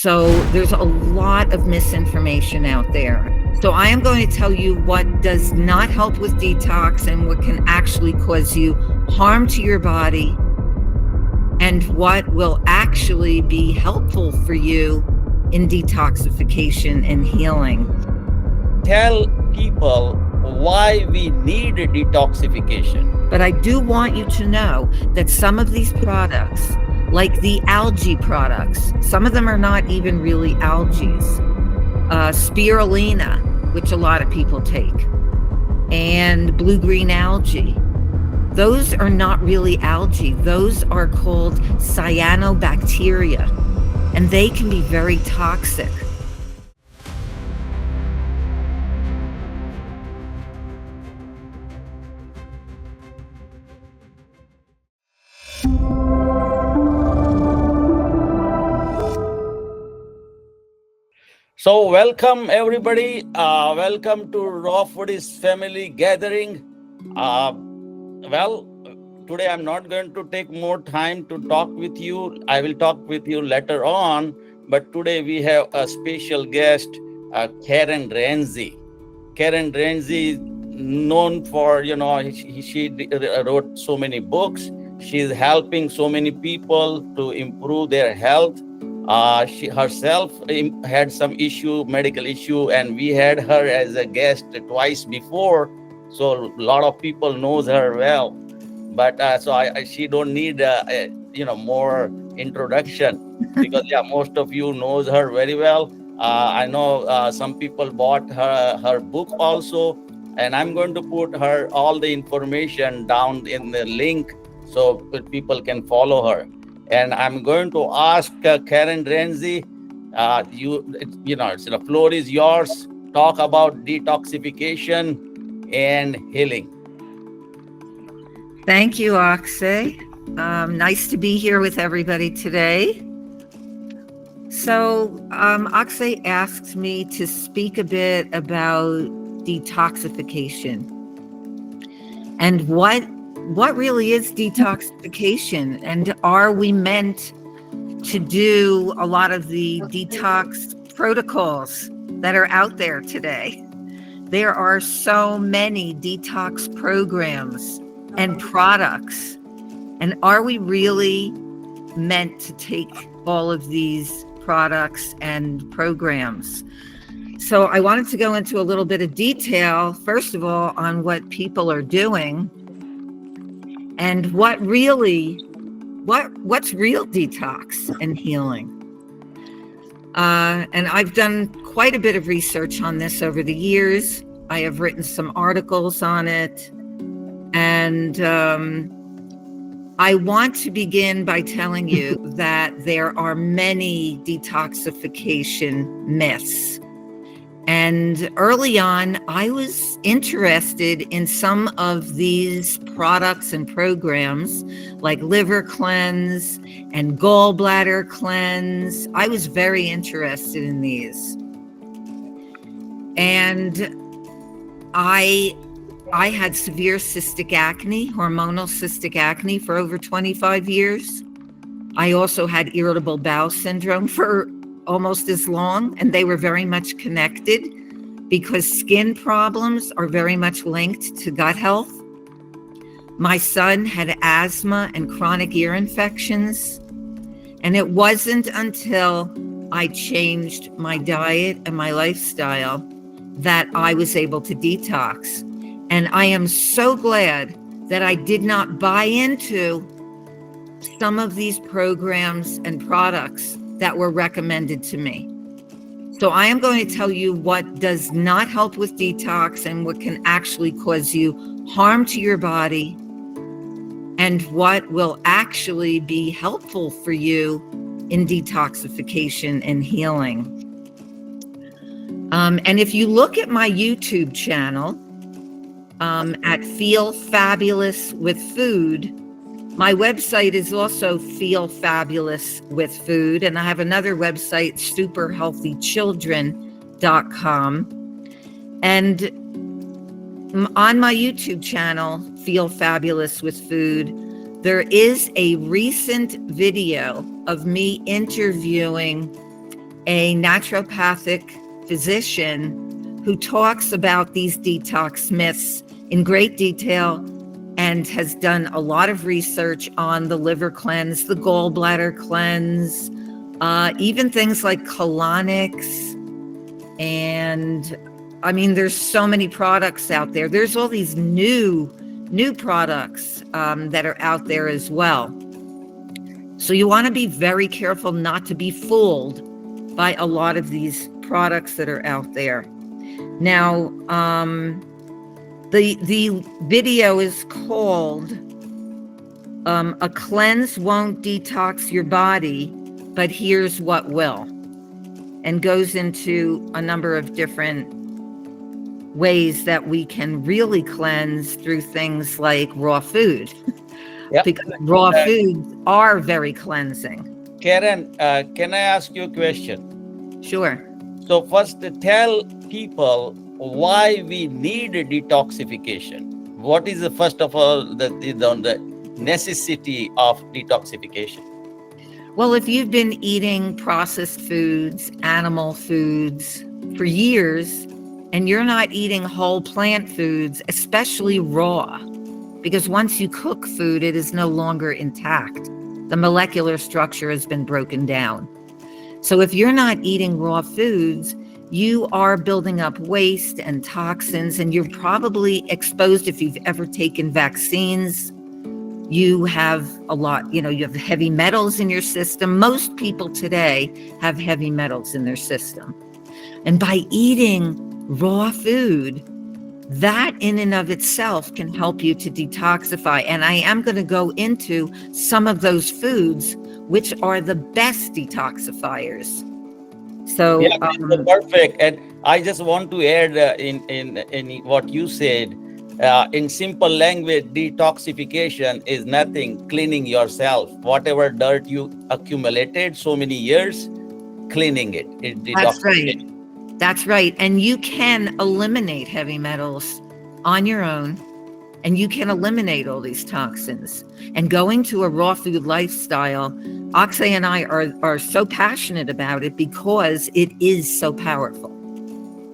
So there's a lot of misinformation out there. So I am going to tell you what does not help with detox and what can actually cause you harm to your body, and what will actually be helpful for you in detoxification and healing. Tell people why we need detoxification. But I do want you to know that some of these products, like the algae products, some of them are not even really algae. Spirulina, which a lot of people take, and blue-green algae. Those are not really algae. Those are called cyanobacteria, and they can be very toxic. So welcome everybody. Welcome to Raw Foodies family gathering. Well, today I'm not going to take more time to talk with you. I will talk with you later on. But today we have a special guest, Karen Ranzy. Karen Ranzy is known for, she wrote so many books. She's helping so many people to improve their health. She herself had some medical issue, and we had her as a guest twice before. So a lot of people knows her well, but she don't need more introduction, because most of you knows her very well. I know some people bought her book also, and I'm going to put her all the information down in the link so people can follow her. And I'm going to ask Karen Ranzy, the floor is yours. Talk about detoxification and healing. Thank you, Axay. Nice to be here with everybody today. So Axay asked me to speak a bit about detoxification and what really is detoxification, and are we meant to do a lot of the detox protocols that are out there today? There are so many detox programs and products, and are we really meant to take all of these products and programs? So I wanted to go into a little bit of detail, first of all, on what people are doing and what's real detox and healing. And I've done quite a bit of research on this over the years. I have written some articles on it. And I want to begin by telling you that there are many detoxification myths. And early on, I was interested in some of these products and programs like liver cleanse and gallbladder cleanse. I was very interested in these. And I had severe cystic acne, hormonal cystic acne, for over 25 years. I also had irritable bowel syndrome for almost as long, and they were very much connected because skin problems are very much linked to gut health. My son had asthma and chronic ear infections, and it wasn't until I changed my diet and my lifestyle that I was able to detox. And I am so glad that I did not buy into some of these programs and products that were recommended to me. So I am going to tell you what does not help with detox and what can actually cause you harm to your body, and what will actually be helpful for you in detoxification and healing. And if you look at my YouTube channel at Feel Fabulous with Food, my website is also Feel Fabulous with Food, and I have another website, superhealthychildren.com. And on my YouTube channel, Feel Fabulous with Food, there is a recent video of me interviewing a naturopathic physician who talks about these detox myths in great detail and has done a lot of research on the liver cleanse, the gallbladder cleanse, even things like colonics. And I mean, there's so many products out there. There's all these new products that are out there as well. So you want to be very careful not to be fooled by a lot of these products that are out there. Now, the video is called "A Cleanse Won't Detox Your Body, but Here's What Will," and goes into a number of different ways that we can really cleanse through things like raw food. Yep. Because raw foods are very cleansing. Karen, can I ask you a question? Sure. So first, tell people why we need a detoxification. What is the first of all the necessity of detoxification? Well, if you've been eating processed foods, animal foods for years, and you're not eating whole plant foods, especially raw, because once you cook food, it is no longer intact. The molecular structure has been broken down. So if you're not eating raw foods, you are building up waste and toxins, and you're probably exposed. If you've ever taken vaccines, you have a lot, you have heavy metals in your system. Most people today have heavy metals in their system. And by eating raw food, that in and of itself can help you to detoxify. And I am going to go into some of those foods, which are the best detoxifiers. So yeah, perfect. And I just want to add in what you said, in simple language, detoxification is nothing, cleaning yourself. Whatever dirt you accumulated so many years, cleaning it. That's right. That's right. And you can eliminate heavy metals on your own, and you can eliminate all these toxins. And going to a raw food lifestyle, Axay and I are so passionate about it because it is so powerful.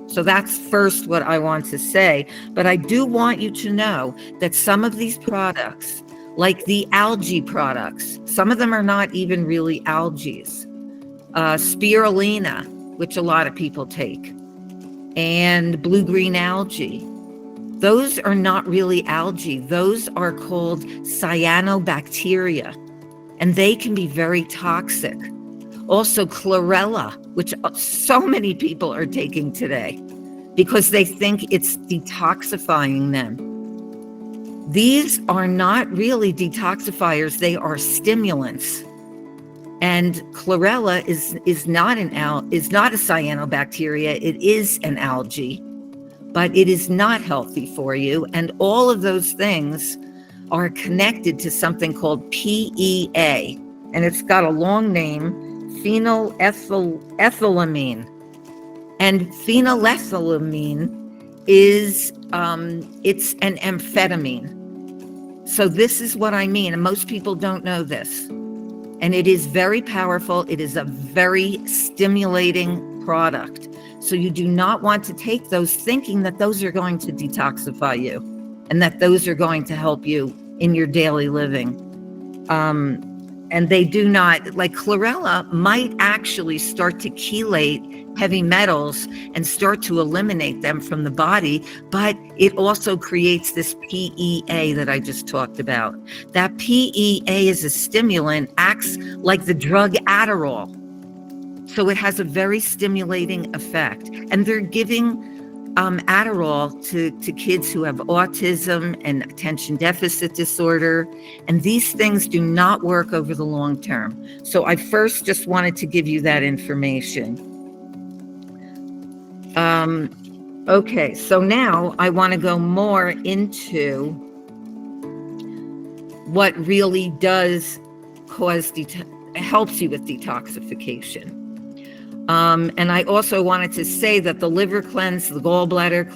So that's first what I want to say. But I do want you to know that some of these products, like the algae products, some of them are not even really algae. Spirulina, which a lot of people take, and blue-green algae. Those are not really algae. Those are called cyanobacteria, and they can be very toxic. Also chlorella, which so many people are taking today because they think it's detoxifying them. These are not really detoxifiers. They are stimulants. And chlorella is not a cyanobacteria. It is an algae, but it is not healthy for you. And all of those things are connected to something called PEA, and it's got a long name, phenylethylamine. And phenylethylamine is it's an amphetamine. So this is what I mean, and most people don't know this. And it is very powerful. It is a very stimulating product. So you do not want to take those thinking that those are going to detoxify you and that those are going to help you in your daily living. And they do not, like chlorella might actually start to chelate heavy metals and start to eliminate them from the body, but it also creates this PEA that I just talked about. That PEA is a stimulant, acts like the drug Adderall. So it has a very stimulating effect. And they're giving Adderall to kids who have autism and attention deficit disorder. And these things do not work over the long term. So I first just wanted to give you that information. Okay, so now I want to go more into what really does helps you with detoxification. And I also wanted to say that the liver cleanse, the gallbladder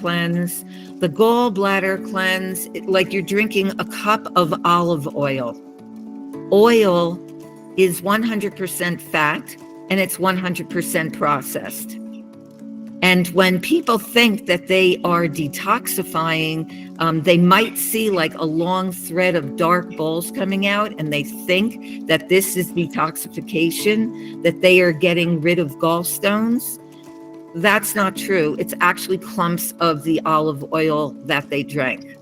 cleanse, like you're drinking a cup of olive oil. Oil is 100% fat, and it's 100% processed. And when people think that they are detoxifying, they might see like a long thread of dark balls coming out, and they think that this is detoxification, that they are getting rid of gallstones. That's not true. It's actually clumps of the olive oil that they drank.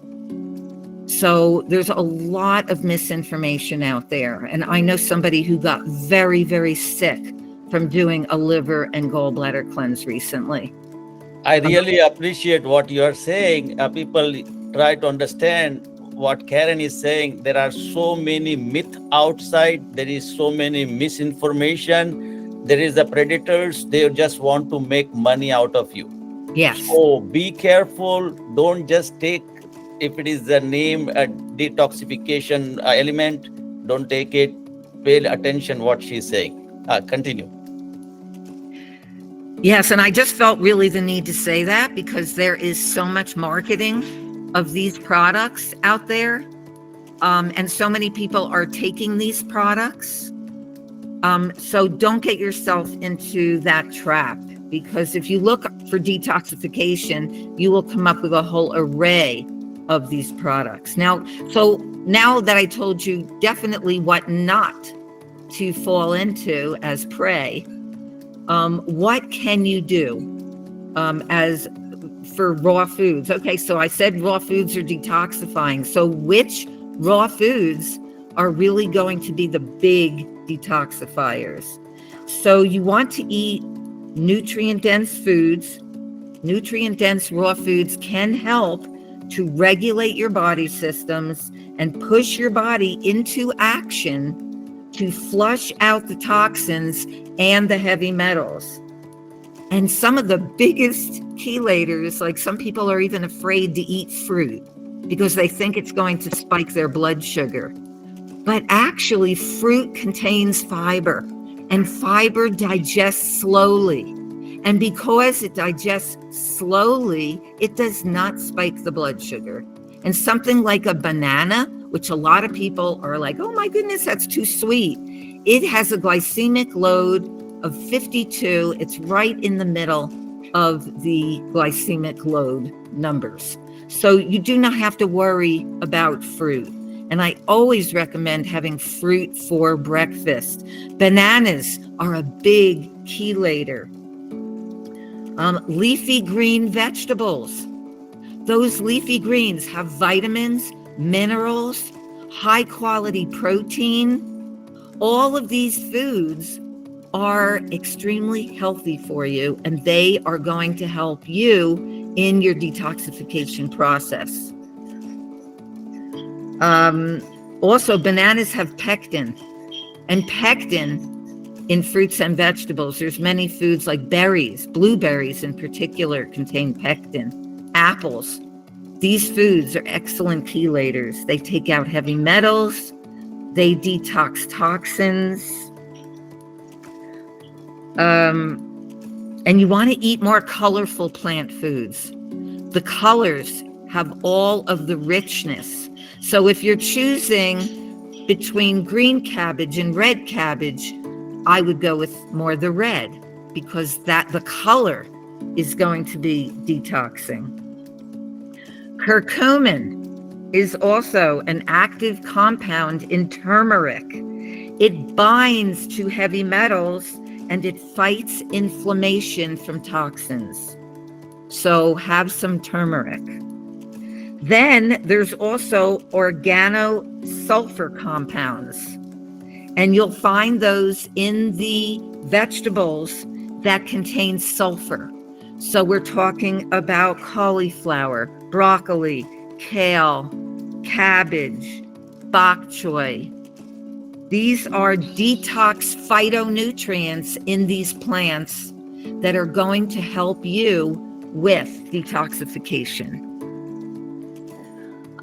So there's a lot of misinformation out there. And I know somebody who got very, very sick from doing a liver and gallbladder cleanse recently. I really appreciate what you are saying. People try to understand what Karen is saying. There are so many myths outside. There is so many misinformation. There is the predators. They just want to make money out of you. Yes. So be careful. Don't just take, if it is the name a detoxification element, don't take it. Pay attention what she's saying. Continue. Yes, and I just felt really the need to say that because there is so much marketing of these products out there, and so many people are taking these products. So don't get yourself into that trap, because if you look for detoxification, you will come up with a whole array of these products. Now that I told you definitely what not to fall into as prey, what can you do as for raw foods? Okay, so I said raw foods are detoxifying. So which raw foods are really going to be the big detoxifiers? So you want to eat nutrient-dense foods. Nutrient-dense raw foods can help to regulate your body systems and push your body into action to flush out the toxins and the heavy metals. And some of the biggest chelators, like some people are even afraid to eat fruit because they think it's going to spike their blood sugar. But actually, fruit contains fiber, and fiber digests slowly. And because it digests slowly, it does not spike the blood sugar. And something like a banana, which a lot of people are like, oh my goodness, that's too sweet. It has a glycemic load of 52. It's right in the middle of the glycemic load numbers. So you do not have to worry about fruit. And I always recommend having fruit for breakfast. Bananas are a big chelator. Leafy green vegetables. Those leafy greens have vitamins, minerals, high quality protein. All of these foods are extremely healthy for you, and they are going to help you in your detoxification process. Also, bananas have pectin, and pectin in fruits and vegetables. There's many foods like berries, blueberries in particular contain pectin, apples. These foods are excellent chelators. They take out heavy metals, they detox toxins. And you want to eat more colorful plant foods. The colors have all of the richness. So if you're choosing between green cabbage and red cabbage, I would go with more the red, because the color is going to be detoxing. Curcumin is also an active compound in turmeric. It binds to heavy metals and it fights inflammation from toxins. So have some turmeric. Then there's also organosulfur compounds, and you'll find those in the vegetables that contain sulfur. So we're talking about cauliflower, broccoli, kale, cabbage, bok choy. These are detox phytonutrients in these plants that are going to help you with detoxification.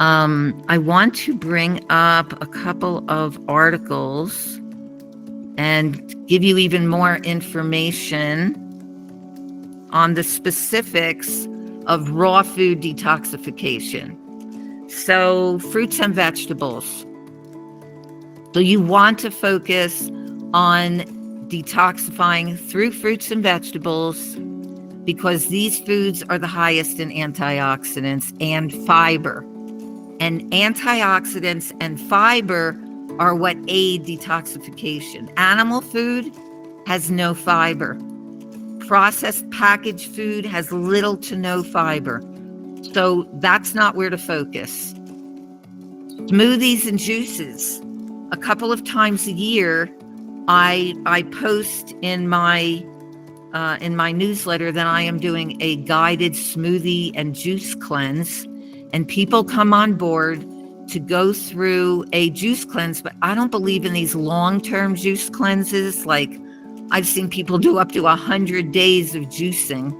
I want to bring up a couple of articles and give you even more information on the specifics of raw food detoxification. So, fruits and vegetables. So you want to focus on detoxifying through fruits and vegetables, because these foods are the highest in antioxidants and fiber. And antioxidants and fiber are what aid detoxification. Animal food has no fiber. Processed packaged food has little to no fiber. So that's not where to focus. Smoothies and juices. A couple of times a year, I post in my newsletter that I am doing a guided smoothie and juice cleanse, and people come on board to go through a juice cleanse. But I don't believe in these long-term juice cleanses. Like, I've seen people do up to 100 days of juicing.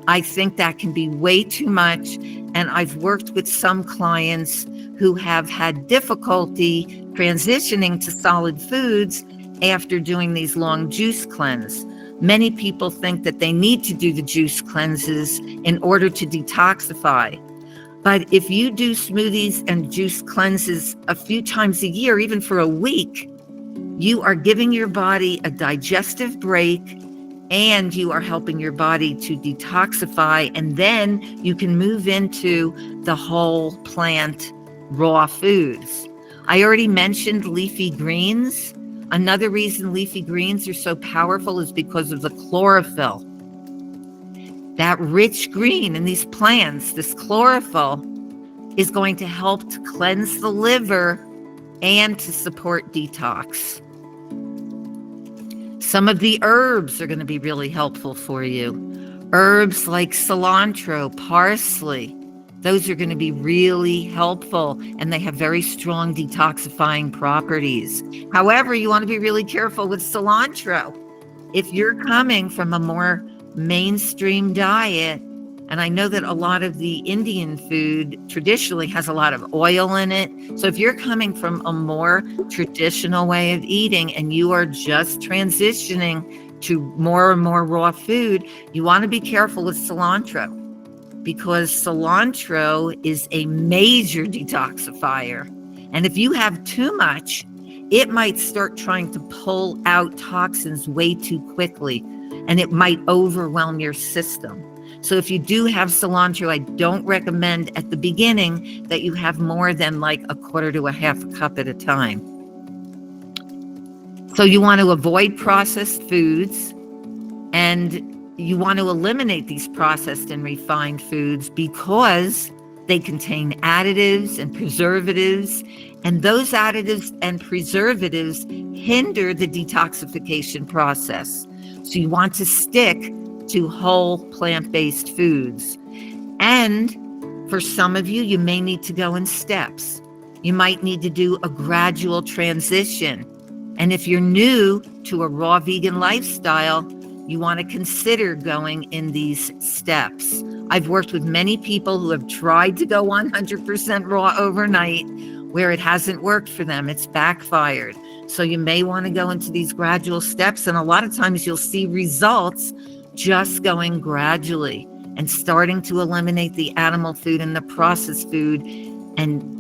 I think that can be way too much. And I've worked with some clients who have had difficulty transitioning to solid foods after doing these long juice cleanses. Many people think that they need to do the juice cleanses in order to detoxify. But if you do smoothies and juice cleanses a few times a year, even for a week, you are giving your body a digestive break, and you are helping your body to detoxify. And then you can move into the whole plant raw foods. I already mentioned leafy greens. Another reason leafy greens are so powerful is because of the chlorophyll. That rich green in these plants, this chlorophyll, is going to help to cleanse the liver and to support detox. Some of the herbs are going to be really helpful for you. Herbs like cilantro, parsley, those are going to be really helpful, and they have very strong detoxifying properties. However, you want to be really careful with cilantro. If you're coming from a more mainstream diet, and I know that a lot of the Indian food traditionally has a lot of oil in it. So if you're coming from a more traditional way of eating and you are just transitioning to more and more raw food, you want to be careful with cilantro, because cilantro is a major detoxifier. And if you have too much, it might start trying to pull out toxins way too quickly, and it might overwhelm your system. So if you do have cilantro, I don't recommend at the beginning that you have more than like a quarter to a half a cup at a time. So you want to avoid processed foods, and you want to eliminate these processed and refined foods because they contain additives and preservatives, and those additives and preservatives hinder the detoxification process. So you want to stick to whole plant-based foods. And for some of you, you may need to go in steps. You might need to do a gradual transition. And if you're new to a raw vegan lifestyle, you want to consider going in these steps. I've worked with many people who have tried to go 100% raw overnight, where it hasn't worked for them. It's backfired. So you may want to go into these gradual steps. And a lot of times you'll see results just going gradually and starting to eliminate the animal food and the processed food. And,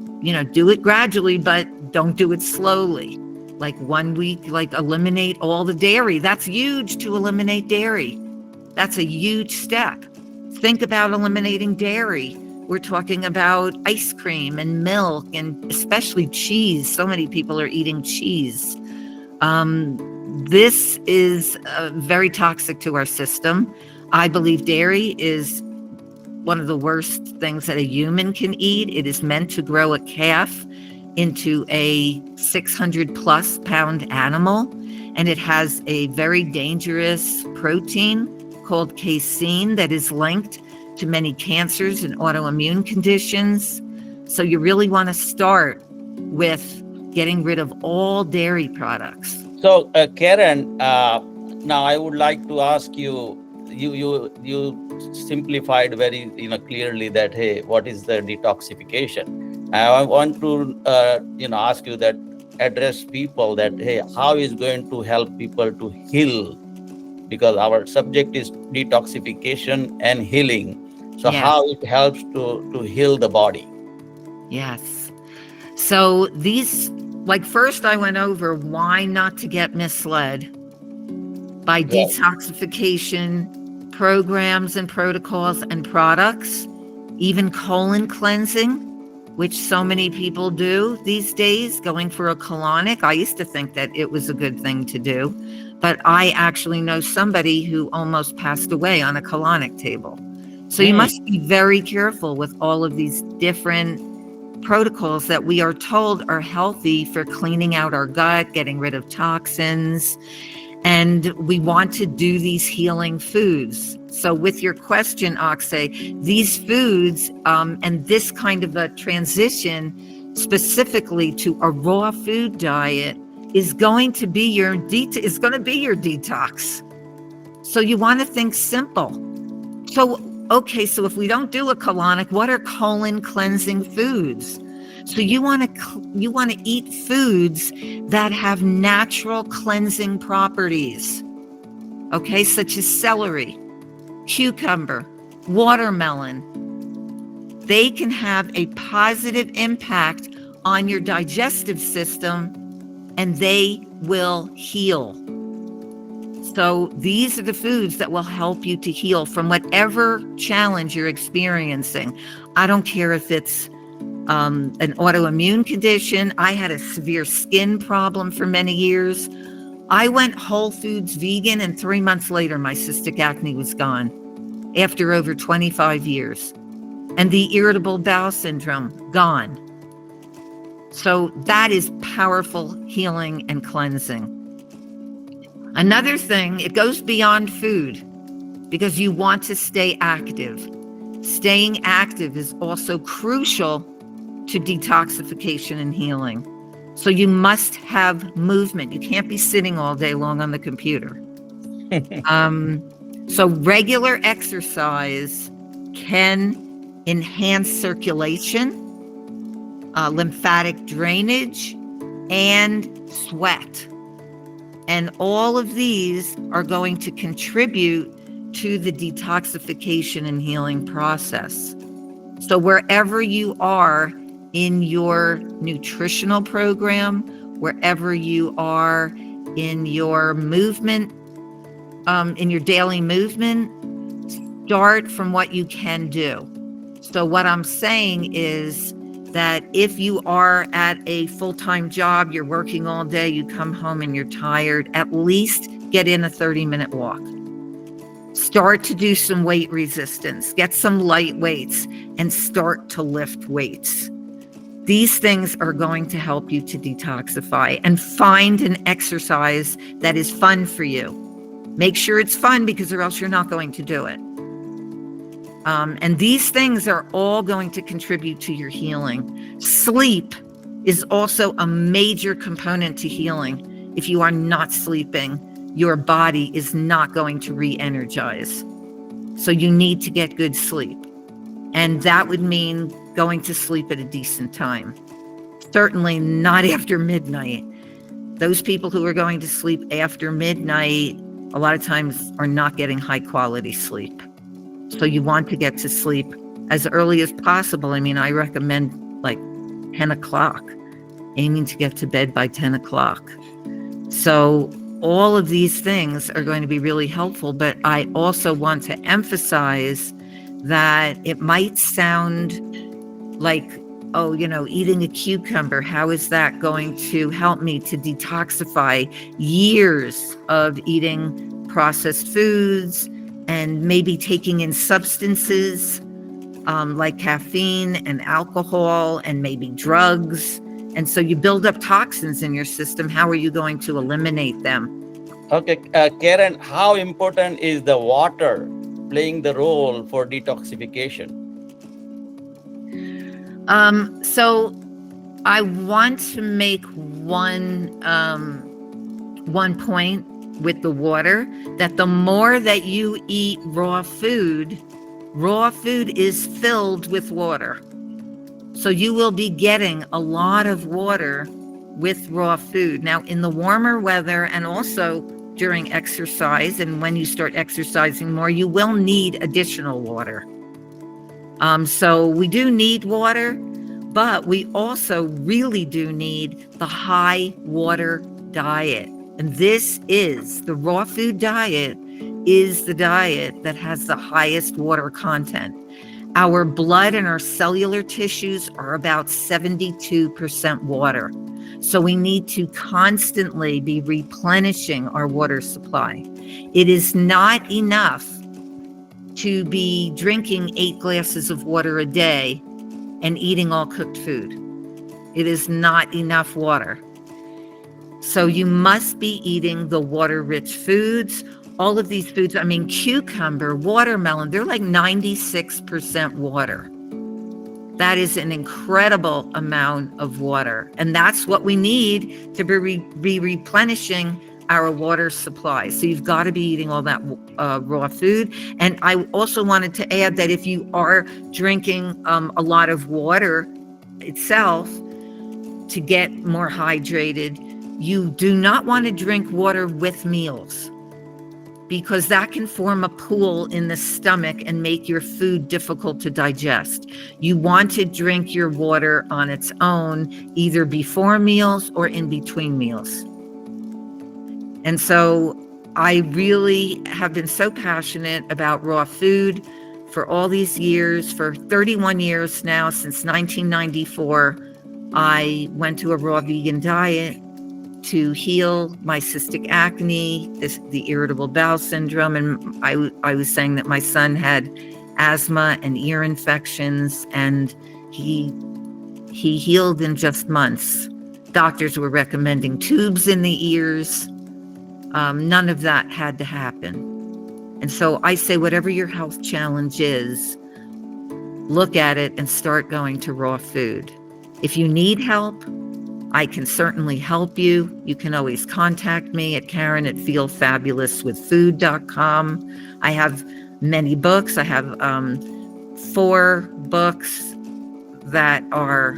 do it gradually, but don't do it slowly. Like 1 week, like eliminate all the dairy. That's huge to eliminate dairy. That's a huge step. Think about eliminating dairy. We're talking about ice cream and milk and especially cheese. So many people are eating cheese. This is very toxic to our system. I believe dairy is one of the worst things that a human can eat. It is meant to grow a calf into a 600 plus pound animal, and it has a very dangerous protein called casein that is linked to many cancers and autoimmune conditions. So you really want to start with getting rid of all dairy products. So, Karen, now I would like to ask you. You simplified very clearly that, hey, what is the detoxification? I want to ask you that, address people that, hey, how is going to help people to heal? Because our subject is detoxification and healing. So Yes. How it helps to heal the body? Yes. So first I went over why not to get misled. by Wow. detoxification programs and protocols and products, even colon cleansing, which so many people do these days, going for a colonic. I used to think that it was a good thing to do, but I actually know somebody who almost passed away on a colonic table. So you must be very careful with all of these different protocols that we are told are healthy for cleaning out our gut, getting rid of toxins, and we want to do these healing foods. So with your question, Axay, these foods and this kind of a transition specifically to a raw food diet is going to be your detox. So you want to think simple. So, okay, so if we don't do a colonic, what are colon cleansing foods? So you want to eat foods that have natural cleansing properties, okay, such as celery, cucumber, watermelon. They can have a positive impact on your digestive system, and they will heal. So these are the foods that will help you to heal from whatever challenge you're experiencing. I don't care if it's an autoimmune condition. I had a severe skin problem for many years. I went whole foods vegan, and 3 months later, my cystic acne was gone after over 25 years. And the irritable bowel syndrome, gone. So that is powerful healing and cleansing. Another thing, it goes beyond food because you want to stay active. Staying active is also crucial to detoxification and healing. So you must have movement. You can't be sitting all day long on the computer. So regular exercise can enhance circulation, lymphatic drainage, and sweat. And all of these are going to contribute to the detoxification and healing process. So wherever you are in your nutritional program, wherever you are in your movement, in your daily movement, start from what you can do. So what I'm saying is that if you are at a full-time job, you're working all day, you come home and you're tired, at least get in a 30-minute walk. Start to do some weight resistance, get some light weights, and start to lift weights. These things are going to help you to detoxify, and find an exercise that is fun for you. Make sure it's fun, because or else you're not going to do it. And these things are all going to contribute to your healing. Sleep is also a major component to healing. If you are not sleeping, your body is not going to re-energize. So you need to get good sleep. And that would mean going to sleep at a decent time. Certainly not after midnight. Those people who are going to sleep after midnight, a lot of times are not getting high quality sleep. So you want to get to sleep as early as possible. I mean, I recommend like 10 o'clock, aiming to get to bed by 10 o'clock. So all of these things are going to be really helpful, but I also want to emphasize that it might sound like, oh, eating a cucumber, how is that going to help me to detoxify years of eating processed foods and maybe taking in substances like caffeine and alcohol and maybe drugs. And so you build up toxins in your system. How are you going to eliminate them? Okay, Karen, how important is the water playing the role for detoxification? So I want to make one point with the water, that the more that you eat raw food is filled with water. So you will be getting a lot of water with raw food. Now, in the warmer weather and also during exercise, and when you start exercising more, you will need additional water. So we do need water, but we also really do need the high water diet, And the raw food diet is the diet that has the highest water content. Our blood and our cellular tissues are about 72% water. So we need to constantly be replenishing our water supply. It is not enough to be drinking 8 glasses of water a day and eating all cooked food. It is not enough water. So you must be eating the water-rich foods. All of these foods, I mean, cucumber, watermelon, they're like 96% water. That is an incredible amount of water. And that's what we need to be replenishing our water supply. So you've got to be eating all that raw food. And I also wanted to add that if you are drinking a lot of water itself to get more hydrated, you do not want to drink water with meals, because that can form a pool in the stomach and make your food difficult to digest. You want to drink your water on its own, either before meals or in between meals. And so I really have been so passionate about raw food for all these years. For 31 years now, since 1994, I went to a raw vegan diet to heal my cystic acne, the irritable bowel syndrome. And I was saying that my son had asthma and ear infections, and he healed in just months. Doctors were recommending tubes in the ears. None of that had to happen. And so I say, whatever your health challenge is, look at it and start going to raw food. If you need help, I can certainly help you. You can always contact me at Karen@feelfabulouswithfood.com. I have many books. I have 4 books that are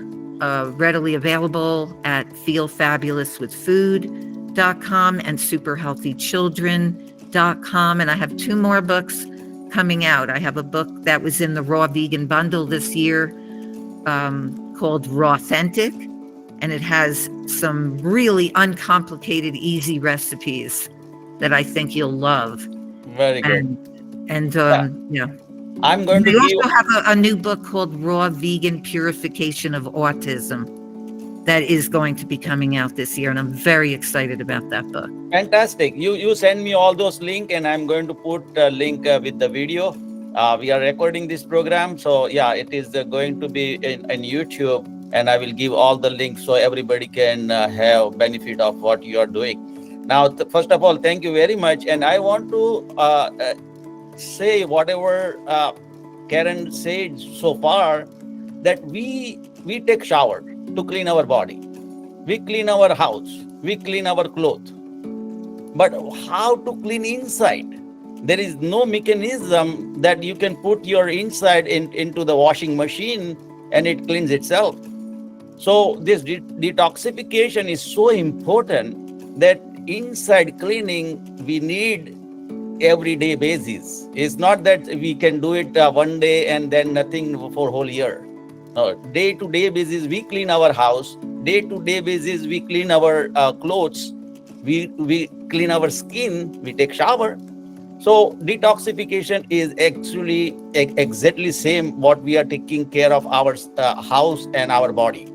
readily available at feelfabulouswithfood.com and superhealthychildren.com. And I have 2 more books coming out. I have a book that was in the Raw Vegan Bundle this year called Rawthentic. And it has some really uncomplicated, easy recipes that I think you'll love. Very good. And yeah. I'm going to They give. also have a new book called Raw Vegan Purification of Autism that is going to be coming out this year. And I'm very excited about that book. Fantastic. You send me all those links, and I'm going to put a link with the video. We are recording this program. So yeah, it is going to be in YouTube. And I will give all the links so everybody can have benefit of what you are doing. Now, first of all, thank you very much. And I want to say whatever Karen said so far, that we take shower to clean our body. We clean our house. We clean our clothes. But how to clean inside? There is no mechanism that you can put your inside into the washing machine and it cleans itself. So this detoxification is so important that inside cleaning we need everyday basis. It's not that we can do it one day and then nothing for whole year. No, day-to-day basis we clean our house. Day-to-day basis we clean our clothes. We clean our skin. We take shower. So detoxification is actually exactly same what we are taking care of our house and our body.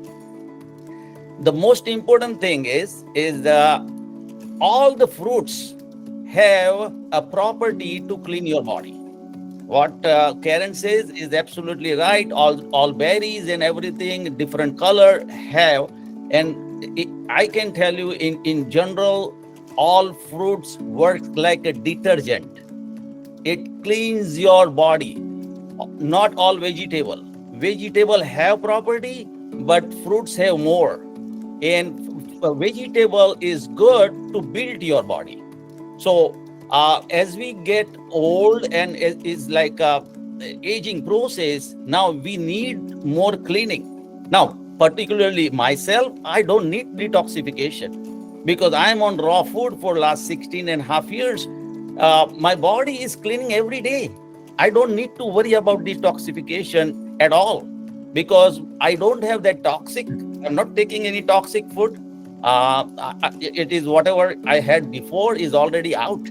The most important thing is all the fruits have a property to clean your body. What Karen says is absolutely right. All berries and everything, different color have, and I can tell you in general, all fruits work like a detergent. It cleans your body. Not all vegetable. Vegetable have property, but fruits have more. And a vegetable is good to build your body. So as we get old and it's like a aging process, now we need more cleaning. Now, particularly myself, I don't need detoxification because I'm on raw food for last 16 and a half years. My body is cleaning every day. I don't need to worry about detoxification at all because I don't have that toxic. I'm not taking any toxic food. It is whatever I had before is already out.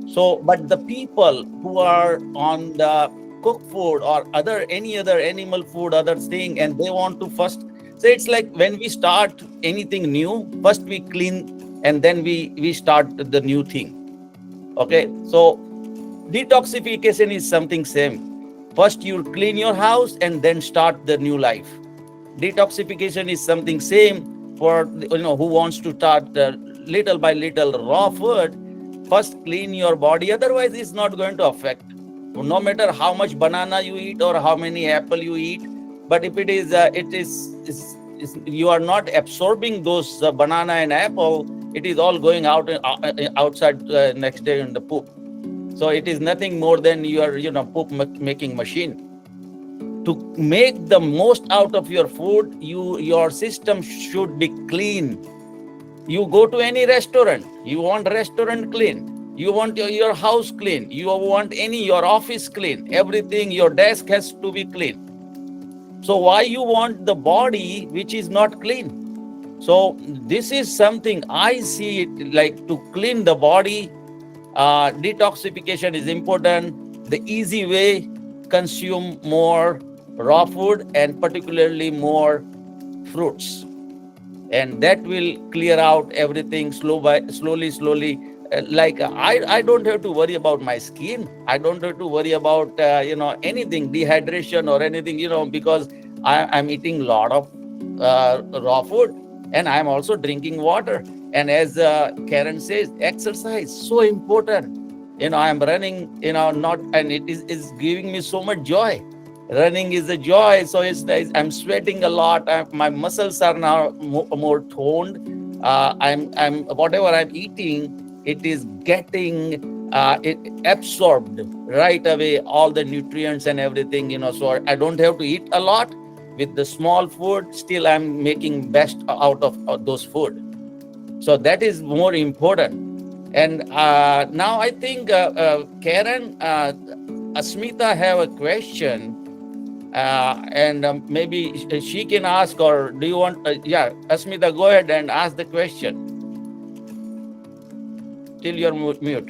So, but the people who are on the cooked food or other any other animal food, other thing, and they want to first. So it's like when we start anything new, first we clean and then we start the new thing. Okay, so detoxification is something same. First you clean your house and then start the new life. Detoxification is something same for who wants to start little by little raw food. First clean your body, otherwise it's not going to affect. No matter how much banana you eat or how many apple you eat, but if it is you are not absorbing those banana and apple, it is all going out outside next day in the poop. So it is nothing more than your poop making machine. To make the most out of your food, your system should be clean. You go to any restaurant, you want restaurant clean, you want your house clean, you want your office clean, everything, your desk has to be clean. So why you want the body which is not clean? So this is something I see it like, to clean the body. Detoxification is important. The easy way: consume more raw food and particularly more fruits, and that will clear out everything slowly. I don't have to worry about my skin. I don't have to worry about anything, dehydration or anything, because I'm eating a lot of raw food, and I'm also drinking water. And as Karen says, exercise so important. I'm running, not, and it is giving me so much joy. Running is a joy, so it's nice. I'm sweating a lot. My muscles are now more toned. I'm whatever I'm eating, it is getting it absorbed right away, all the nutrients and everything. So I don't have to eat a lot. With the small food, still I'm making best out of those food. So that is more important. And now I think Karen, Asmita have a question. And maybe she can ask, or do you want? Yeah, Asmita, go ahead and ask the question. Till you're mute.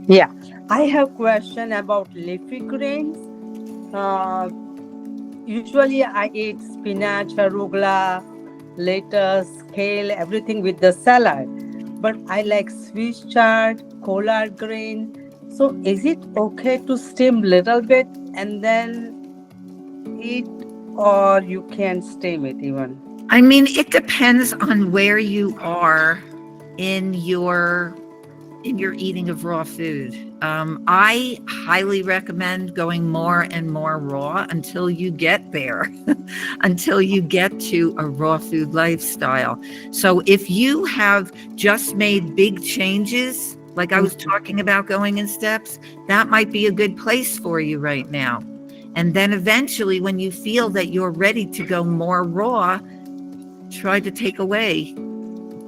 Yeah, I have question about leafy greens. Uh, Usually, I eat spinach, arugula, lettuce, kale, everything with the salad. But I like Swiss chard, collard green. So, is it okay to steam little bit and then eat, or you can steam it even? I mean, it depends on where you are in your eating of raw food. I highly recommend going more and more raw until you get there, until you get to a raw food lifestyle. So if you have just made big changes, like I was talking about going in steps, that might be a good place for you right now. And then eventually, when you feel that you're ready to go more raw, try to take away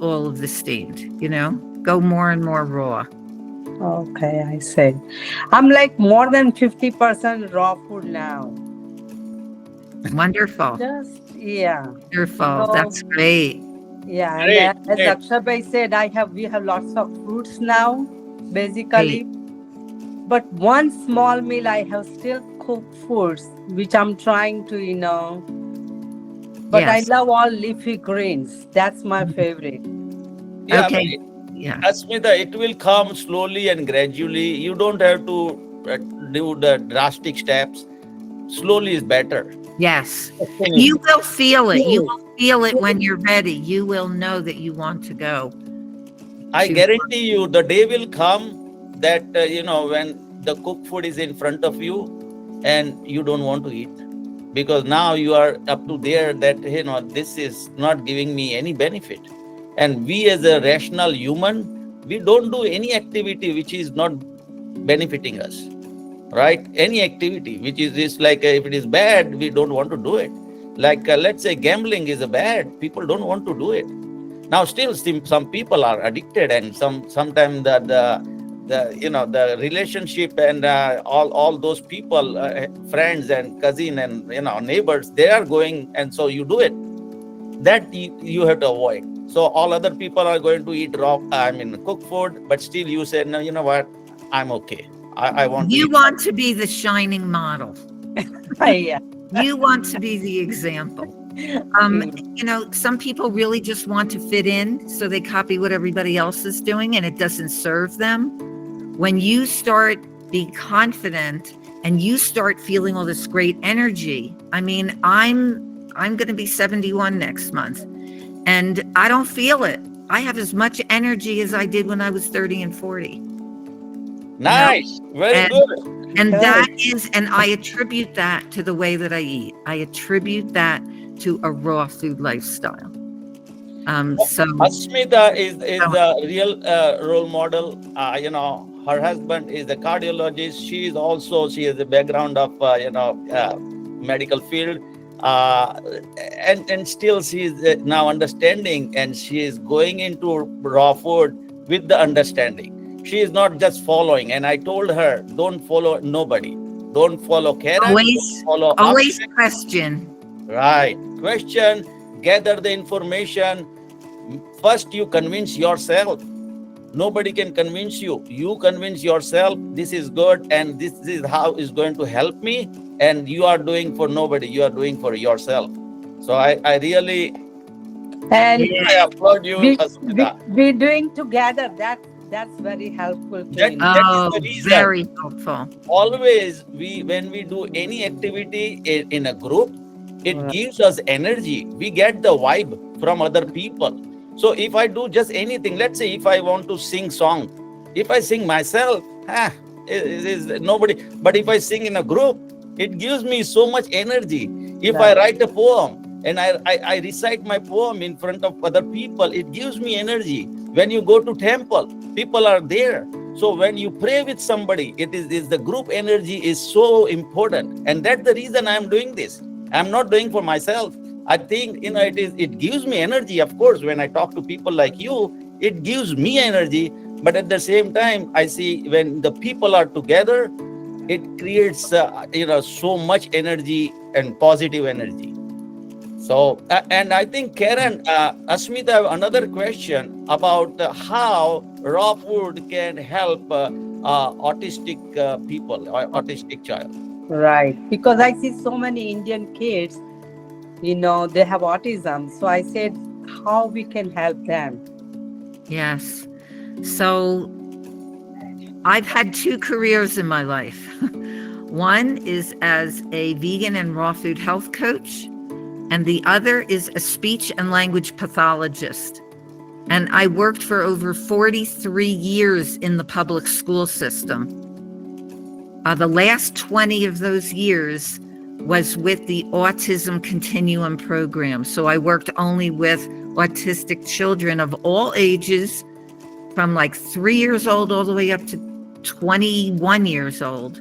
all of the steamed, go more and more raw. Okay, I said. I'm like more than 50% raw food now. Wonderful. Yeah. Wonderful. So, That's great. yeah, and Great, as great. Akshay said, we have lots of fruits now, basically. Great. But one small meal I have still cooked foods, which I'm trying to. But I Yes. love all leafy greens. That's my favorite. Yeah, but Okay. Yeah. Asmita, it will come slowly and gradually. You don't have to do the drastic steps. Slowly is better. Yes. And you will feel it. You will feel it when you're ready. You will know that you want to go I to. guarantee you, the day will come that when the cooked food is in front of you and you don't want to eat, because now you are up to there that this is not giving me any benefit. And we, as a rational human, we don't do any activity which is not benefiting us, right? Any activity which is like, if it is bad, we don't want to do it. Like, let's say gambling is a bad, people don't want to do it. Now still some people are addicted, and sometimes the relationship and all those people, friends and cousin and neighbors, they are going, and so you do it. that you have to avoid. So all other people are going to eat cooked food, but still you say, no, you know what, I'm okay. I want to You eat. want to be the shining model. Yeah. You want to be the example. Some people really just want to fit in, so they copy what everybody else is doing, and it doesn't serve them. When you start being confident and you start feeling all this great energy, I mean, I'm going to be 71 next month, and I don't feel it. I have as much energy as I did when I was 30 and 40. Nice, very And- good. And Correct. that is, and I attribute that to the way that I eat. I attribute that to a raw food lifestyle. So Asmita is the real role model. Her husband is a cardiologist. She has a background of medical field, and still she is now understanding, and she is going into raw food with the understanding. She is not just following. And I told her, don't follow nobody. Don't follow Karen. always, Don't follow always Axay. question. Right. Question, gather the information. First, you convince yourself. Nobody can convince you. You convince yourself, this is good and this is how it's going to help me. And you are doing for nobody. You are doing for yourself. So I really And I applaud you, Asmita. we're doing together. That's very helpful to That me. is the Oh, reason. very helpful. Always when we do any activity in a group, it Right. gives us energy. We get the vibe from other people. So if I do just anything, let's say if I want to sing song, if I sing myself, it is nobody. But if I sing in a group, it gives me so much energy. If I write a poem and I recite my poem in front of other people, it gives me energy. When you go to temple, people are there. So when you pray with somebody, it is the group energy is so important. And that's the reason I'm doing this. I'm not doing for myself. I think, it gives me energy. Of course, when I talk to people like you, it gives me energy. But at the same time, I see when the people are together, it creates, so much energy and positive energy. So, and I think Karen, Asmita, I have another question about how raw food can help autistic people or autistic child. Right. Because I see so many Indian kids, they have autism. So I said, how we can help them. Yes. So I've had 2 careers in my life. One is as a vegan and raw food health coach, and the other is a speech and language pathologist. And I worked for over 43 years in the public school system. The last 20 of those years was with the Autism Continuum program. So I worked only with autistic children of all ages, from like 3 years old all the way up to 21 years old.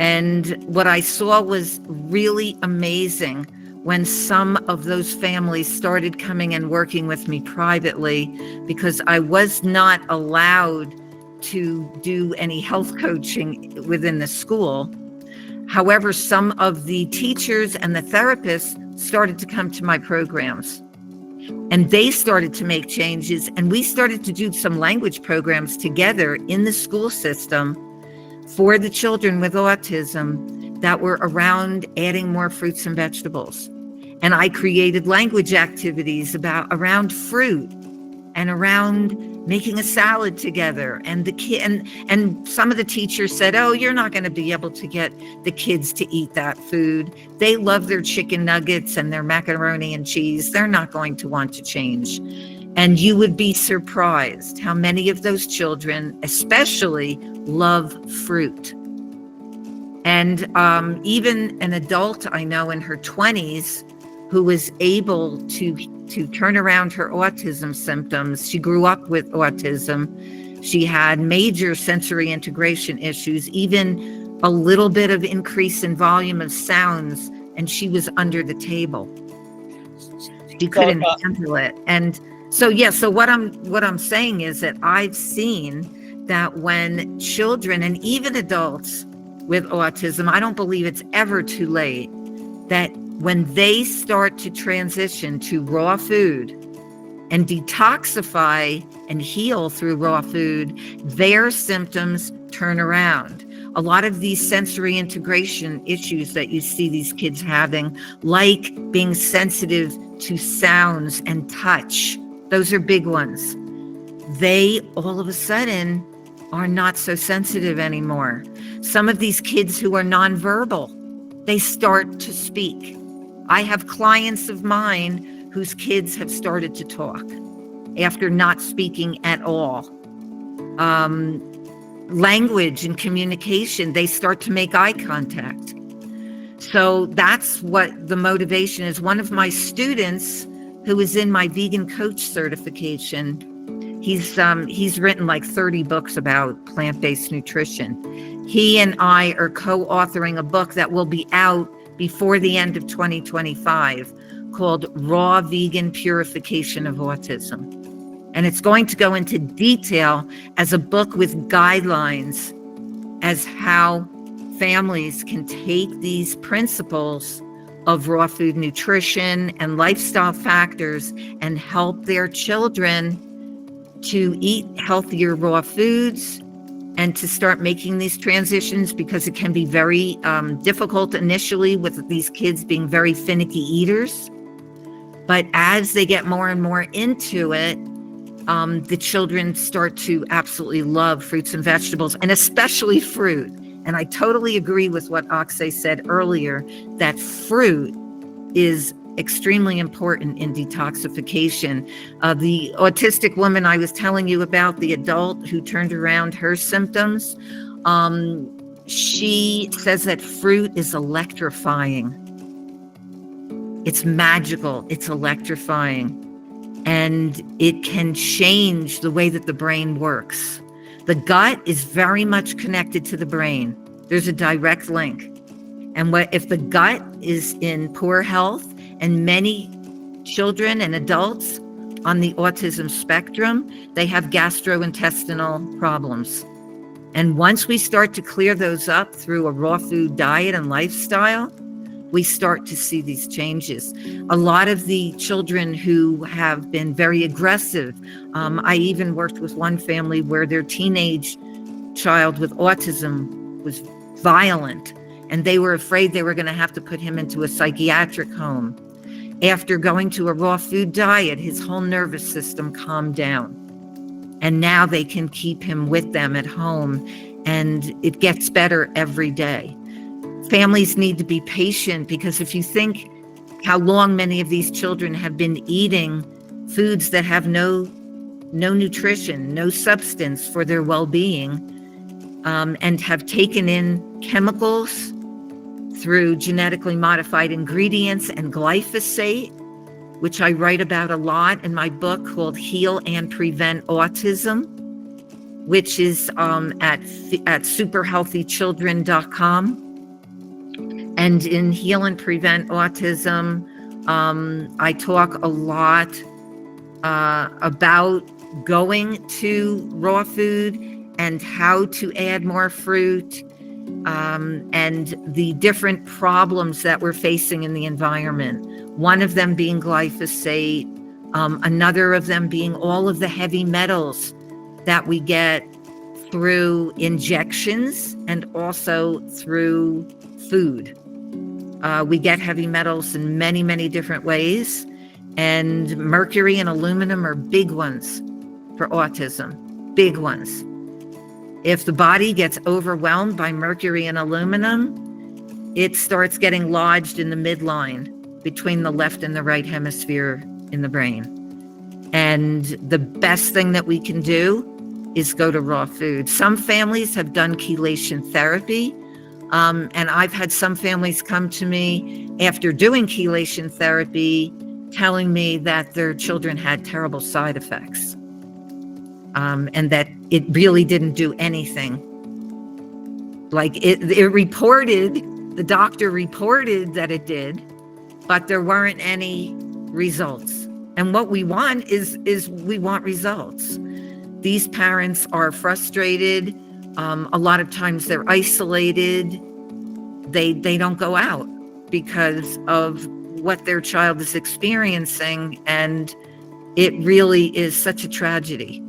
And what I saw was really amazing when some of those families started coming and working with me privately, because I was not allowed to do any health coaching within the school. However, some of the teachers and the therapists started to come to my programs, and they started to make changes, and we started to do some language programs together in the school system for the children with autism that were around adding more fruits and vegetables. And I created language activities around fruit and around making a salad together. And and some of the teachers said, "Oh, you're not going to be able to get the kids to eat that food. They love their chicken nuggets and their macaroni and cheese. They're not going to want to change." And you would be surprised how many of those children, especially, love fruit. And even an adult I know in her 20s who was able to turn around her autism symptoms. She grew up with autism. She had major sensory integration issues, even a little bit of increase in volume of sounds, and she was under the table. She couldn't handle it. And so what I'm saying is that I've seen that when children and even adults with autism, I don't believe it's ever too late, that when they start to transition to raw food and detoxify and heal through raw food, their symptoms turn around. A lot of these sensory integration issues that you see these kids having, like being sensitive to sounds and touch, those are big ones. They all of a sudden are not so sensitive anymore. Some of these kids who are nonverbal, they start to speak. I have clients of mine whose kids have started to talk after not speaking at all. Language and communication, they start to make eye contact. So that's what the motivation is. One of my students who is in my vegan coach certification, he's written like 30 books about plant-based nutrition. He and I are co-authoring a book that will be out before the end of 2025 called Rawvegan Purification of Autism. And it's going to go into detail as a book with guidelines as how families can take these principles of raw food nutrition and lifestyle factors and help their children to eat healthier raw foods and to start making these transitions, because it can be very difficult initially with these kids being very finicky eaters. But as they get more and more into it, the children start to absolutely love fruits and vegetables, and especially fruit. And I totally agree with what Axay said earlier, that fruit is extremely important in detoxification. The autistic woman I was telling you about, the adult who turned around her symptoms, she says that fruit is electrifying. It's magical, it's electrifying, and it can change the way that the brain works. The gut is very much connected to the brain. There's a direct link. And if the gut is in poor health, and many children and adults on the autism spectrum, they have gastrointestinal problems. And once we start to clear those up through a raw food diet and lifestyle, we start to see these changes. A lot of the children who have been very aggressive, I even worked with one family where their teenage child with autism was violent, and they were afraid they were going to have to put him into a psychiatric home. After going to a raw food diet, his whole nervous system calmed down. And now they can keep him with them at home, and it gets better every day. Families need to be patient, because if you think how long many of these children have been eating foods that have no nutrition, no substance for their well-being, and have taken in chemicals through genetically modified ingredients and glyphosate, which I write about a lot in my book called Heal and Prevent Autism, which is at superhealthychildren.com. And in Heal and Prevent Autism, I talk a lot about going to raw food and how to add more fruit, and the different problems that we're facing in the environment. One of them being glyphosate, another of them being all of the heavy metals that we get through injections and also through food. We get heavy metals in many, many different ways, and mercury and aluminum are big ones for autism, big ones. If the body gets overwhelmed by mercury and aluminum, it starts getting lodged in the midline between the left and the right hemisphere in the brain. And the best thing that we can do is go to raw food. Some families have done chelation therapy, and I've had some families come to me after doing chelation therapy telling me that their children had terrible side effects, and that it really didn't do anything. Like the doctor reported that it did, but there weren't any results. And what we want is we want results. These parents are frustrated. A lot of times they're isolated. They don't go out. because of what their child is experiencing, and it really is such a tragedy.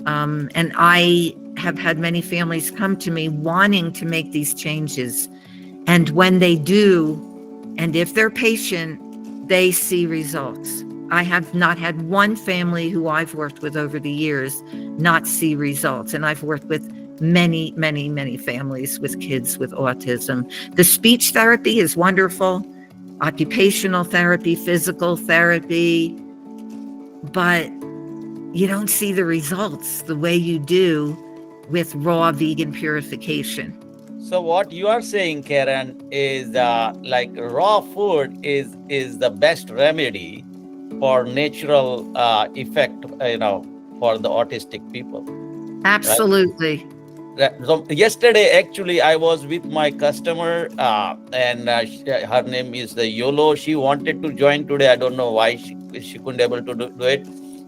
And I have had many families come to me wanting to make these changes. And when they do, and if they're patient, they see results. I have not had one family who I've worked with over the years not see results. And I've worked with many, many, many families with kids with autism. The speech therapy is wonderful, occupational therapy, physical therapy, but you don't see the results the way you do with raw vegan purification. So what you are saying, Karen, is like raw food is the best remedy for natural effect, for the autistic people. Absolutely. So yesterday, actually, I was with my customer, and her name is Yolo. She wanted to join today. I don't know why she couldn't able to do it.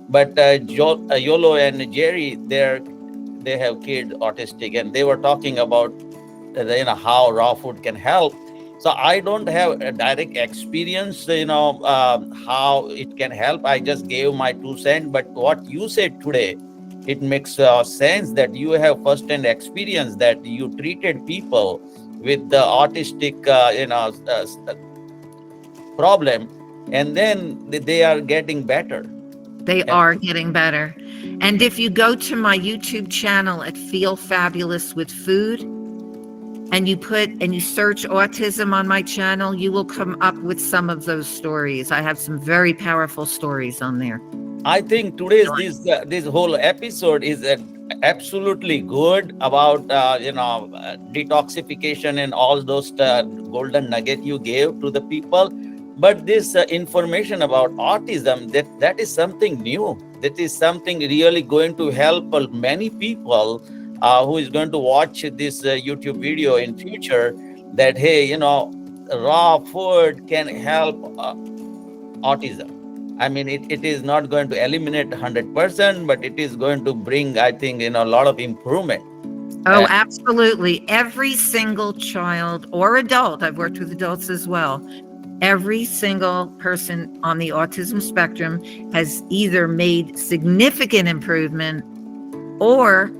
But Yolo and Jerry, they have kids autistic, and they were talking about how raw food can help. So I don't have a direct experience, how it can help. I just gave my 2 cents. But what you said today, it makes sense that you have first-hand experience, that you treated people with the autistic, problem, and then they are getting better. They are getting better. And if you go to my YouTube channel at Feel Fabulous with Food, and you search autism on my channel, you will come up with some of those stories. I have some very powerful stories on there. I think today's this whole episode is absolutely good about detoxification and all those golden nugget you gave to the people. But this information about autism, that is something new. That is something really going to help many people who is going to watch this YouTube video in future. That hey, raw food can help autism. I mean, it is not going to eliminate 100%, but it is going to bring, I think, a lot of improvement. Oh, absolutely. Every single child or adult, I've worked with adults as well, every single person on the autism spectrum has either made significant improvement, or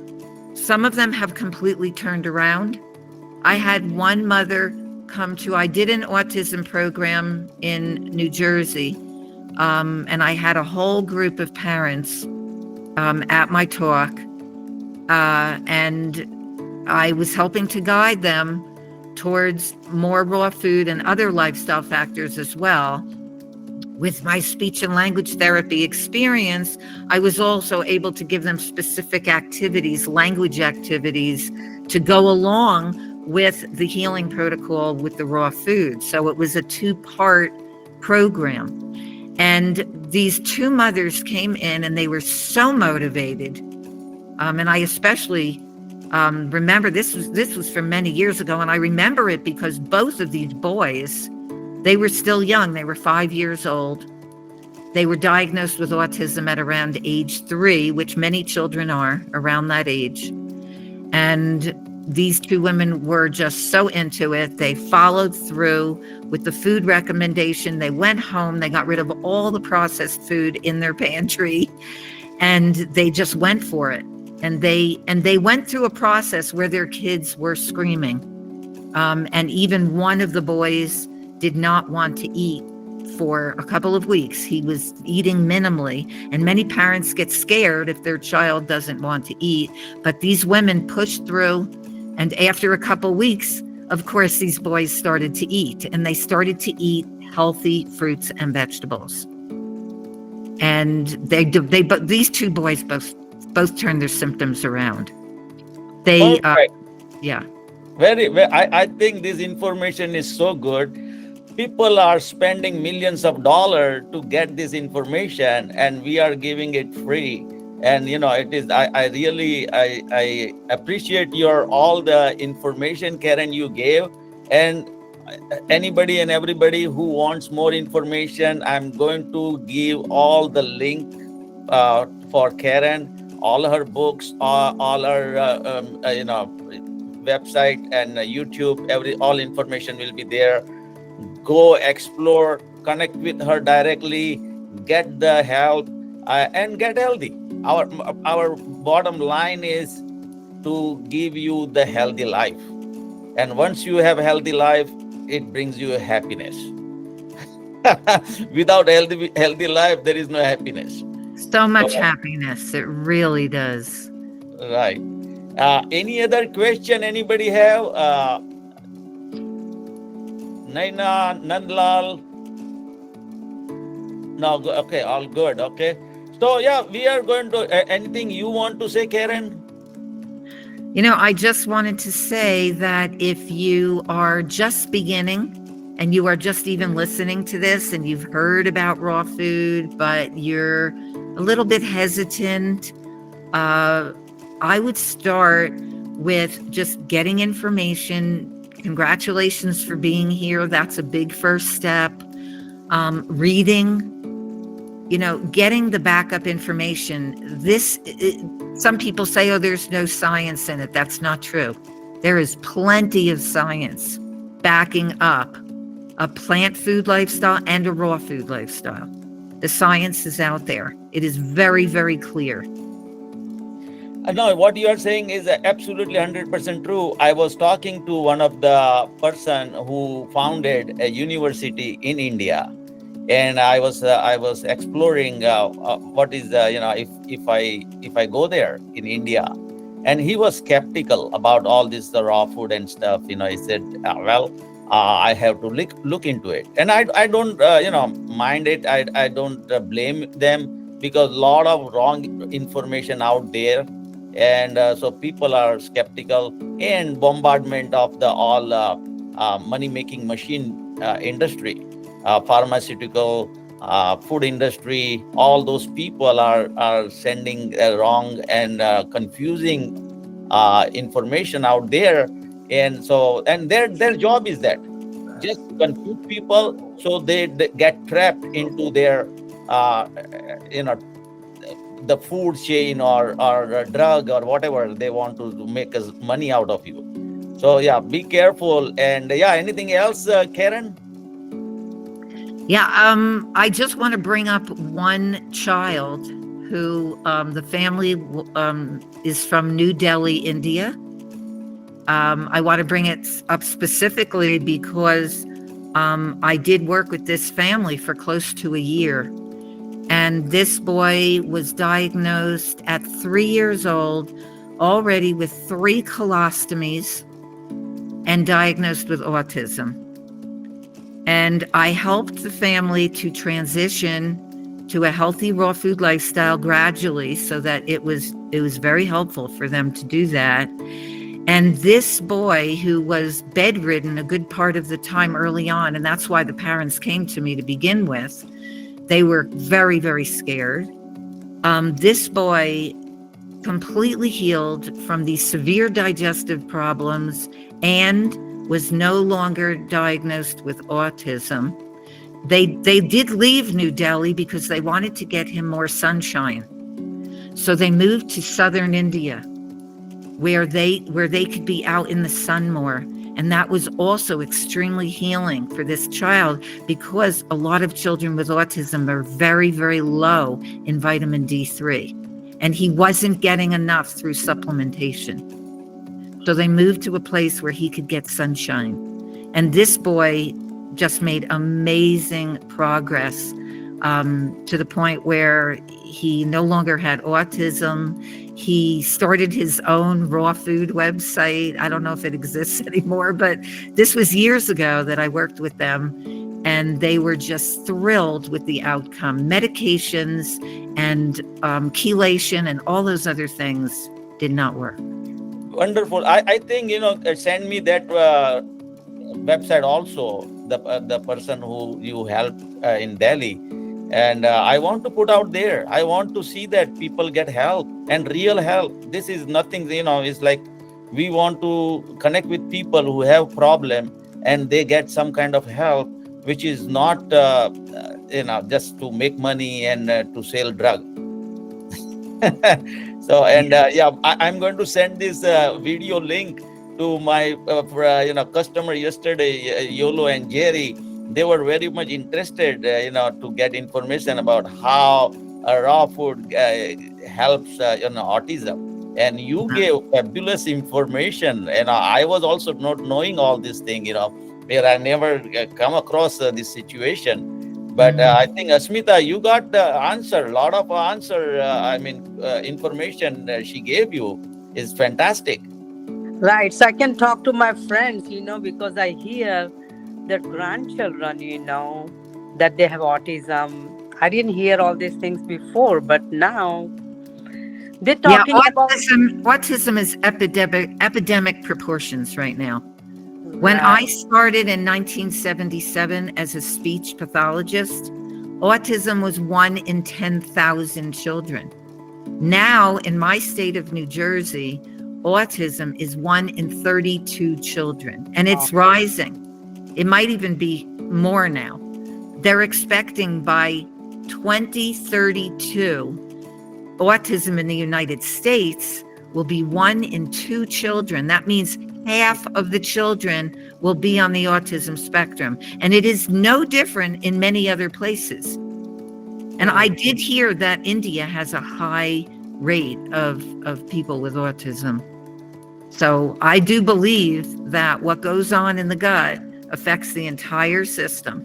some of them have completely turned around. I had one mother I did an autism program in New Jersey. And I had a whole group of parents at my talk, and I was helping to guide them towards more raw food and other lifestyle factors as well. With my speech and language therapy experience, I was also able to give them specific activities, language activities, to go along with the healing protocol with the raw food. So it was a 2-part program. And these 2 mothers came in and they were so motivated. And I especially remember, this was from many years ago. And I remember it because both of these boys, they were still young. They were 5 years old. They were diagnosed with autism at around age 3, which many children are around that age. And these 2 women were just so into it. They followed through with the food recommendation. They went home. They got rid of all the processed food in their pantry, and they just went for it. And they went through a process where their kids were screaming. And even one of the boys did not want to eat for a couple of weeks. He was eating minimally, and many parents get scared if their child doesn't want to eat. But these women pushed through, and after a couple weeks, of course, these boys started to eat, and they started to eat healthy fruits and vegetables. And these 2 boys both turned their symptoms around. They, yeah. I think this information is so good. People are spending millions of dollars to get this information, and we are giving it free. And it is, I really appreciate all the information, Karen, you gave. And anybody and everybody who wants more information, I'm going to give all the link for Karen, all her books, all her website and YouTube. All information will be there. go explore, connect with her directly, get the help, and get healthy. Our bottom line is to give you the healthy life. And once you have a healthy life, it brings you happiness. Without healthy life, there is no happiness. So much happiness. It really does. Right. Any other question anybody have? Naina, Nandlal? No, okay, all good. Okay. So yeah, we are going to, anything you want to say, Karen? I just wanted to say that if you are just beginning and you are just even listening to this and you've heard about raw food, but you're a little bit hesitant, I would start with just getting information. Congratulations for being here. That's a big first step. Reading, getting the backup information. Some people say, oh, there's no science in it. That's not true. There is plenty of science backing up a plant food lifestyle and a raw food lifestyle. The science is out there. It is very, very clear. No, what you are saying is absolutely 100% true. I was talking to one of the person who founded a university in India, and I was exploring what is if I go there in India, and he was skeptical about all this the raw food and stuff. He said, I have to look into it, and I don't mind it. I don't blame them, because a lot of wrong information out there, and so people are skeptical, and bombardment of the all money making machine industry, pharmaceutical, food industry. All those people are sending wrong and confusing information out there, and their job is that just confuse people, so they get trapped into their the food chain or drug or whatever they want to make us money out of you. So yeah, be careful. And yeah, anything else, Karen? Yeah, I just want to bring up one child who the family is from New Delhi, India. I want to bring it up specifically because I did work with this family for close to a year. And this boy was diagnosed at 3 years old, already with 3 colostomies, and diagnosed with autism. And I helped the family to transition to a healthy raw food lifestyle gradually, so that it was very helpful for them to do that. And this boy, who was bedridden a good part of the time early on, and that's why the parents came to me to begin with, they were very, very scared. This boy completely healed from these severe digestive problems and was no longer diagnosed with autism. They did leave New Delhi because they wanted to get him more sunshine. So they moved to southern India, where they could be out in the sun more. And that was also extremely healing for this child, because a lot of children with autism are very, very low in vitamin D3. And he wasn't getting enough through supplementation. So they moved to a place where he could get sunshine. And this boy just made amazing progress, to the point where he no longer had autism. He started his own raw food website. I don't know if it exists anymore, but this was years ago that I worked with them, and they were just thrilled with the outcome. Medications and chelation and all those other things did not work. Wonderful. I think, send me that website also, the person who you helped in Delhi. And I want to put out there. I want to see that people get help, and real help. This is nothing, it's like we want to connect with people who have problem, and they get some kind of help, which is not, just to make money and to sell drug. So, and I'm going to send this video link to my customer yesterday, Yolo and Jerry. they were very much interested, to get information about how raw food helps, autism. And you gave fabulous information. And I was also not knowing all these things, where I never come across this situation. But I think Asmita, you got the answer, a lot of answer. Information she gave you is fantastic. Right. So I can talk to my friends, because I hear their grandchildren, that they have autism. I didn't hear all these things before, but now they're Yeah, talking about. autism is epidemic proportions right now. When Right. I started in 1977 as a speech pathologist, autism was 1 in 10,000 children. Now, in my state of New Jersey, autism is 1 in 32 children, and it's rising. It might even be more now. They're expecting by 2032, autism in the United States will be 1 in 2 children. That means half of the children will be on the autism spectrum. And it is no different in many other places. And I did hear that India has a high rate of people with autism. So I do believe that what goes on in the gut affects the entire system.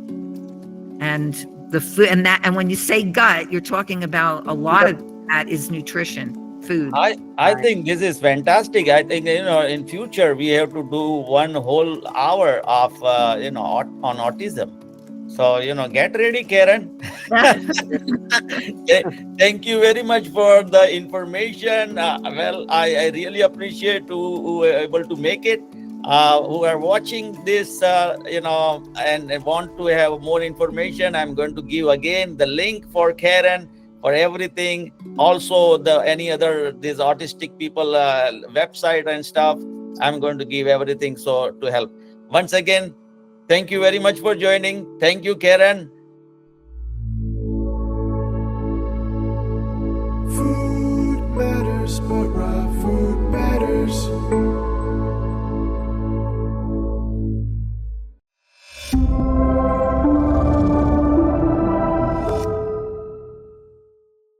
And the food, and when you say gut, you're talking about a lot of that is nutrition, food. I think this is fantastic. I think, in future we have to do one whole hour of on autism. So, get ready, Karen. Thank you very much for the information. I really appreciate who were able to make it, who are watching this, and want to have more information. I'm going to give again the link for Karen for everything. Also, any other these autistic people website and stuff. I'm going to give everything to help. Once again, thank you very much for joining. Thank you, Karen.